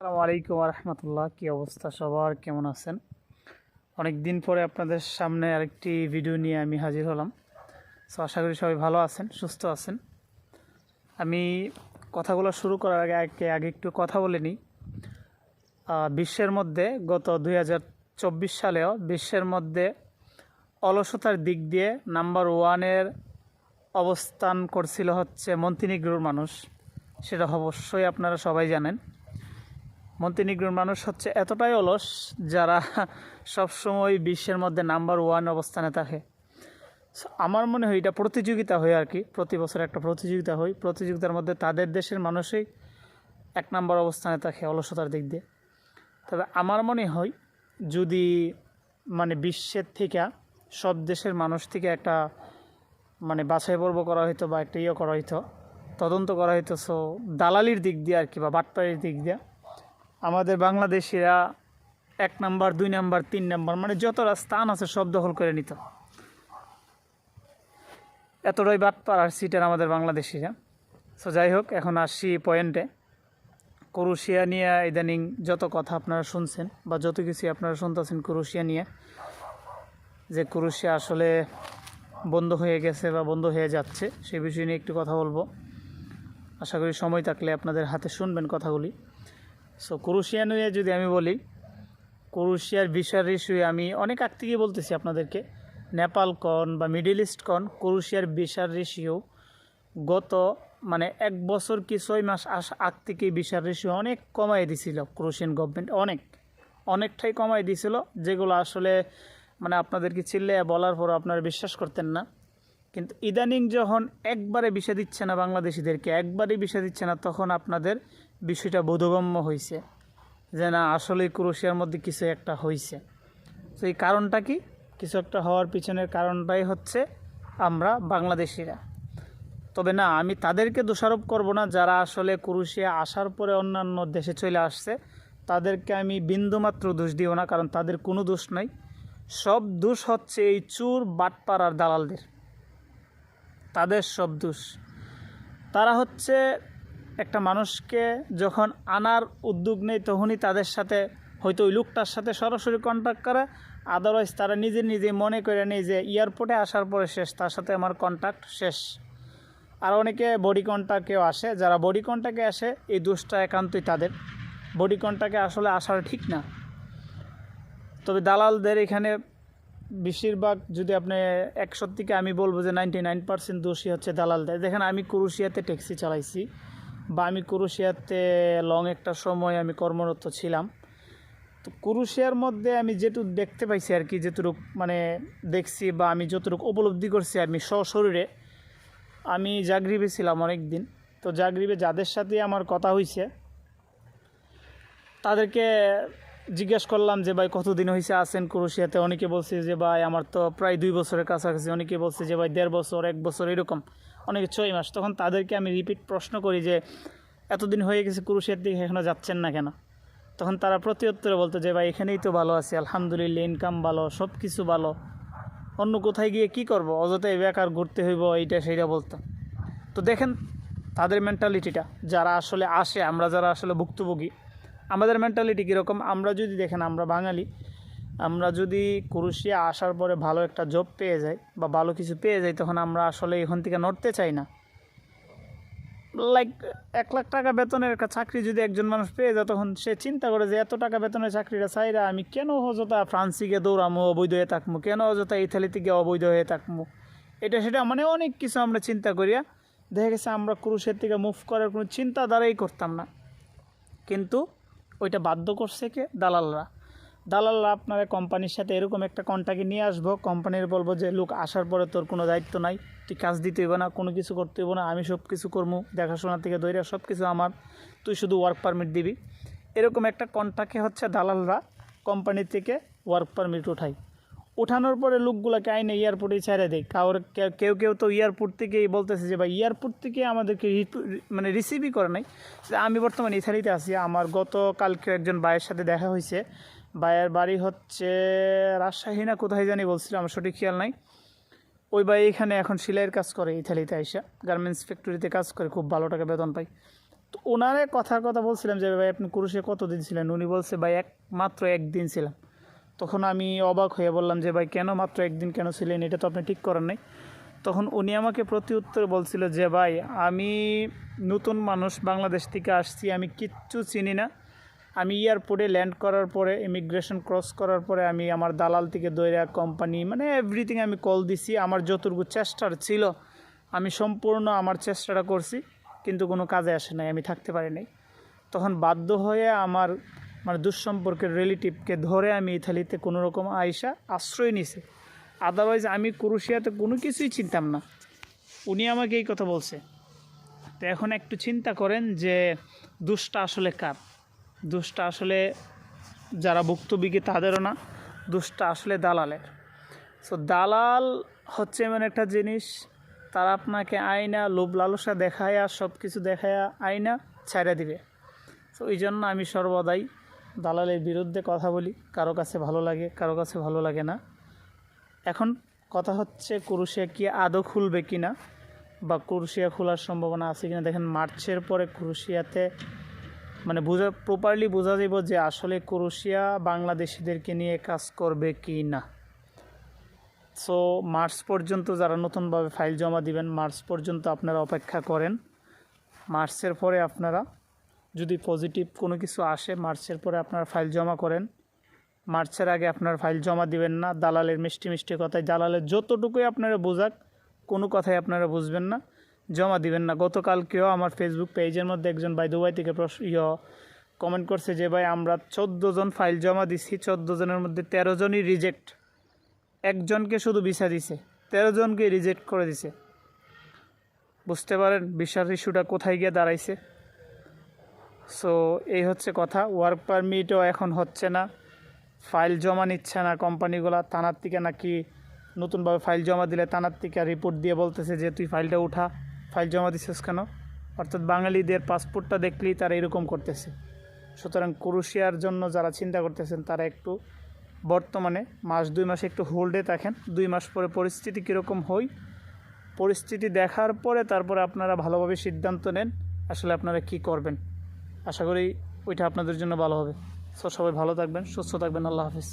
আসসালামু আলাইকুম রহমতুল্লাহ। কী অবস্থা সবার, কেমন আছেন? অনেক দিন পরে আপনাদের সামনে আরেকটি ভিডিও নিয়ে আমি হাজির হলাম। সো আশা করি সবাই ভালো আছেন, সুস্থ আছেন। আমি কথাগুলো শুরু করার আগে একটু কথা বলে নিই। বিশ্বের মধ্যে গত 2024 সালেও বিশ্বের মধ্যে অলসতার দিক দিয়ে নাম্বার ওয়ানের অবস্থান করছিল হচ্ছে মন্টিনিগ্রোর মানুষ। সেটা অবশ্যই আপনারা সবাই জানেন। মন্টিনিগ্রোর মানুষ হচ্ছে এতটাই অলস, যারা সবসময় বিশ্বের মধ্যে নাম্বার ওয়ান অবস্থানে থাকে। আমার মনে হয় এটা প্রতিযোগিতা হয় আর কি, প্রতি বছর একটা প্রতিযোগিতা হয়। প্রতিযোগিতার মধ্যে তাদের দেশের মানুষই এক নম্বর অবস্থানে থাকে অলসতার দিক দিয়ে। তবে আমার মনে হয় যদি বিশ্বের থেকে সব দেশের মানুষ থেকে একটা বাছাই পর্ব করা হইতো বা একটা করা হইতো, তদন্ত করা হইতো। সো দালালির দিক দিয়ে আর কি, বা বাটপাড়ির দিক দিয়ে আমাদের বাংলাদেশিরা 1 নাম্বার 2 নাম্বার 3 নাম্বার যতটা স্থান আছে সব দখল করে নিত। এতটাই বাটপার আর সিটার আমাদের বাংলাদেশিরা। সো যাই হোক, এখন আসি পয়েন্টে। ক্রোয়েশিয়া নিয়ে ইদানিং যত কথা আপনারা শুনছেন বা যত কিছু আপনারা শুনতেছেন ক্রোয়েশিয়া নিয়ে, যে ক্রোয়েশিয়া আসলে বন্ধ হয়ে গেছে বা বন্ধ হয়ে যাচ্ছে, সে বিষয় নিয়ে একটু কথা বলবো। আশা করি সময় থাকলে আপনাদের হাতে শুনবেন কথাগুলি। সো ক্রোয়েশিয়া নিয়ে যদি আমি বলি, ক্রোয়েশিয়ার ভিসার ইস্যুয়ে আমি অনেক আগ থেকে বলতেছি আপনাদেরকে। নেপাল কন বা মিডল ইস্ট কন, ক্রোয়েশিয়ার ভিসার রেশিও গত 1 বছর কি 6 মাস আগ থেকে ভিসার রেশিও অনেক কমাই দিছিল ক্রোয়েশিয়ান গভর্নমেন্ট। অনেকটাই কমাই দিছিল, যেগুলো আসলে আপনাদেরকে চিল্লে বলার পর আপনারা বিশ্বাস করতেন না। কিন্তু ইদানিং যখন একবারে ভিসা দিচ্ছে না বাংলাদেশিদেরকে, একবারে ভিসা দিচ্ছে না, তখন আপনাদের বিষয়টা বোধগম্য হয়েছে যে না, আসলে ক্রোয়েশিয়ার মধ্যে কিছু একটা হয়েছে। তো এই কারণটা কি? কিছু একটা হওয়ার পিছনের কারণটাই হচ্ছে আমরা বাংলাদেশিরা। তবে না, আমি তাদেরকে দোষারোপ করব না যারা আসলে ক্রোয়েশিয়া আসার পরে অন্যান্য দেশে চলে আসছে। তাদেরকে আমি বিন্দুমাত্র দোষ দিও না, কারণ তাদের কোনো দোষ নাই। সব দোষ হচ্ছে এই চোর বাটপার আর দালালদের। তাদের সব দোষ। তারা হচ্ছে একটা মানুষকে যখন আনার উদ্যোগ নেই, তখনই তাদের সাথে হয়তো ওই লোকটার সাথে সরাসরি কন্ট্যাক্ট করে। আদারওয়াইজ তারা নিজে মনে করে নেই যে এয়ারপোর্টে আসার পরে শেষ, তার সাথে আমার কন্ট্যাক্ট শেষ। আর অনেকে বডি কন্ট্যাক্টেও আসে। যারা বডি কন্ট্যাক্টে আসে, এই দোষটা একান্তই তাদের। বডি কন্ট্যাক্টে আসলে আসার ঠিক না। তবে দালালদের এখানে বেশিরভাগ, যদি আপনি 100 থেকে আমি বলবো যে 99% দোষী হচ্ছে দালালদের। দেখেন, আমি ক্রোয়েশিয়াতে ট্যাক্সি চালাইছি, বা আমি ক্রোয়েশিয়াতে লং একটা সময় আমি কর্মরত ছিলাম। তো ক্রোয়েশিয়ার মধ্যে আমি যেটুকু দেখতে পাইছি আর কি, যেটুকু দেখছি বা আমি যতটুকু উপলব্ধি করছি আমি সশরীরে। আমি জাগরিবে ছিলাম অনেক দিন। তো জাগরিবে যাদের সাথে আমার কথা হয়েছে, তাদেরকে জিজ্ঞেস করলাম যে ভাই কতদিন হয়েছে আছেন ক্রোয়েশিয়াতে। অনেকে বলছে যে ভাই আমার তো প্রায় 2 বছরের কাছাকাছি। অনেকে বলছে যে ভাই 1.5 বছর, 1 বছর, এরকম। অনেকে 6 মাস। তখন তাদেরকে আমি রিপিট প্রশ্ন করি যে এতদিন হয়ে গেছে ক্রোয়েশিয়ার দিকে, এখনও যাচ্ছেন না কেন? তখন তারা প্রতি উত্তরে বলতো যে ভাই এখানেই তো ভালো আছি, আলহামদুলিল্লাহ, ইনকাম ভালো, সব কিছু ভালো, অন্য কোথায় গিয়ে কি করব, অযথাই বেকার ঘুরতে হইব, এইটা সেইটা বলতো। তো দেখেন তাদের মেন্টালিটিটা, যারা আসলে আসে, আমরা যারা আসলে ভুক্তভোগী, আমাদের মেন্টালিটি কীরকম। আমরা যদি দেখেন, আমরা বাঙালি, আমরা যদি ক্রোয়েশিয়া আসার পরে ভালো একটা জব পেয়ে যাই বা ভালো কিছু পেয়ে যাই, তখন আমরা আসলে এখান থেকে নড়তে চাই না। লাইক 1 লাখ টাকা বেতনের একটা চাকরি যদি একজন মানুষ পেয়ে যায়, তখন সে চিন্তা করে যে এত টাকা বেতনের চাকরিটা চাইরা আমি কেন অযথা ফ্রান্সিকে দৌড়ামো, অবৈধ হয়ে থাকবো, কেন অযথা ইতালিতে গিয়ে অবৈধ হয়ে থাকবো, এটা সেটা অনেক কিছু আমরা চিন্তা করিয়া দেখা গেছে আমরা ক্রুশের থেকে মুভ করার কোনো চিন্তাধারাই করতাম না। কিন্তু ওইটা বাধ্য করছে কে? দালালরা। আপনারা কোম্পানির সাথে এরকম একটা কন্ট্রাক্টে নিয়ে আসবো, কোম্পানির বলবো যে লোক আসার পরে তোর কোনো দায়িত্ব নাই, তুই কাজ দিতে হইব না, কোনো কিছু করতে হইব না, আমি সব কিছু করবো, দেখাশোনা থেকে দৈরা সব কিছু আমার, তুই শুধু ওয়ার্ক পারমিট দিবি। এরকম একটা কন্ট্রাক্টে হচ্ছে দালালরা কোম্পানি থেকে ওয়ার্ক পারমিট উঠানোর পরে লোকগুলোকে আইনে এয়ারপোর্টে ছেড়ে দেয়। কেউ তো এয়ারপোর্ট থেকেই বলতেছে যে ভাই এয়ারপোর্ট থেকে আমাদেরকে রিসিভই করে নাই। আমি বর্তমানে ইতালিতে আছি। আমার গতকালকে একজন ভাইয়ের সাথে দেখা হয়েছে। ভাইয়ের বাড়ি হচ্ছে রাজশাহী না কোথায় জানি বলছিল, আমার সঠিক খেয়াল নাই। ওই ভাই এখানে এখন সেলাইয়ের কাজ করে, ইতালিতে আইসা গার্মেন্টস ফ্যাক্টরিতে কাজ করে, খুব ভালো টাকা বেতন পায়। তো ওনারে কথার কথা বলছিলাম যে ভাই আপনি ক্রুশে কতদিন ছিলেন, উনি বলছে ভাই মাত্র একদিন ছিলাম। তখন আমি অবাক হয়ে বললাম যে ভাই কেন মাত্র একদিন কেন ছিলেন, এটা তো আপনি ঠিক করেন নাই। তখন উনি আমাকে প্রতি উত্তরে বলছিল যে ভাই আমি নতুন মানুষ, বাংলাদেশ থেকে আসছি, আমি কিচ্ছু চিনি না। আমি এয়ারপোর্টে ল্যান্ড করার পরে, ইমিগ্রেশন ক্রস করার পরে আমি আমার দালাল থেকে দৈরা কোম্পানি মানে এভরিথিং আমি কল দিছি। আমার যতটুকু চেষ্টার ছিল আমি সম্পূর্ণ আমার চেষ্টাটা করছি, কিন্তু কোনো কাজে আসে নাই, আমি থাকতে পারি নাই। তখন বাধ্য হয়ে আমার মানে দুঃসম্পর্কের রিলেটিভকে ধরে আমি ইতালিতে কোনো রকম আইসা আশ্রয় নিছে। আদারওয়াইজ আমি ক্রোয়েশিয়াতে কোনো কিছুই চিনতাম না। উনি আমাকে এই কথা বলছে। তো এখন একটু চিন্তা করেন যে দোষটা আসলে কার? দোষটা আসলে যারা ভুক্তভোগী তাদেরও না, দোষটা আসলে দালালের। সো দালাল হচ্ছে এমন একটা জিনিস, তারা আপনাকে আয়না লোভ লালসা দেখায়া সব কিছু দেখায়া আয়না ছাইড়া দিবে। তো এই জন্য আমি সর্বদাই দালালের বিরুদ্ধে কথা বলি। কারো কাছে ভালো লাগে, কারো কাছে ভালো লাগে না। এখন কথা হচ্ছে ক্রোয়েশিয়া কি আদৌ খুলবে কি না, বা ক্রোয়েশিয়া খোলার সম্ভাবনা আছে কিনা। দেখেন মার্চের পরে ক্রোয়েশিয়াতে মানে প্রপারলি বোঝা যাব যে আসলে ক্রোয়েশিয়া বাংলাদেশিদেরকে নিয়ে কাজ করবে কি না। সো মার্চ পর্যন্ত যারা নতুনভাবে ফাইল জমা দিবেন, মার্চ পর্যন্ত আপনারা অপেক্ষা করেন। মার্চের পরে আপনারা যদি পজিটিভ কোনো কিছু আসে, মার্চের পরে আপনারা ফাইল জমা করেন। মার্চের আগে আপনারা ফাইল জমা দিবেন না। দালালের মিষ্টি মিষ্টি কথায়, দালালের যতটুকুই আপনারা বোঝাক, কোনো কথাই আপনারা বুঝবেন না, জমা দিবেন না। গতকালকেও আমার ফেসবুক পেজের মধ্যে একজন ভাই দুবাই থেকে কমেন্ট করছে যে ভাই আমরা 14 জন ফাইল জমা দিছি, 14 জনের মধ্যে 13 জনই রিজেক্ট, একজনকে শুধু ভিসা দিছে, 13 জনকে রিজেক্ট করে দিছে। বুঝতে পারেন ভিসার ইস্যুটা কোথায় গিয়ে দাঁড়াইছে। সো এই হচ্ছে কথা। ওয়ার্ক পারমিটও এখন হচ্ছে না, ফাইল জমা নিচ্ছে না কোম্পানিগুলো। থানার থেকে নাকি নতুনভাবে ফাইল জমা দিলে থানার থেকে রিপোর্ট দিয়ে বলতেছে যে তুই ফাইলটা উঠা, ফাইল জমা দিচ্ছিস কেন। অর্থাৎ বাঙালিদের পাসপোর্টটা দেখলেই তারা এরকম করতেছে। সুতরাং ক্রোয়েশিয়ার জন্য যারা চিন্তা করতেছেন তারা একটু বর্তমানে মাস 2 মাস একটু হোল্ডে থাকেন। 2 মাস পরে পরিস্থিতি কীরকম হয়, পরিস্থিতি দেখার পরে তারপরে আপনারা ভালোভাবে সিদ্ধান্ত নেন আসলে আপনারা কি করবেন। আশা করি ওইটা আপনাদের জন্য ভালো হবে। সো সবাই ভালো থাকবেন, সুস্থ থাকবেন। আল্লাহ হাফিজ।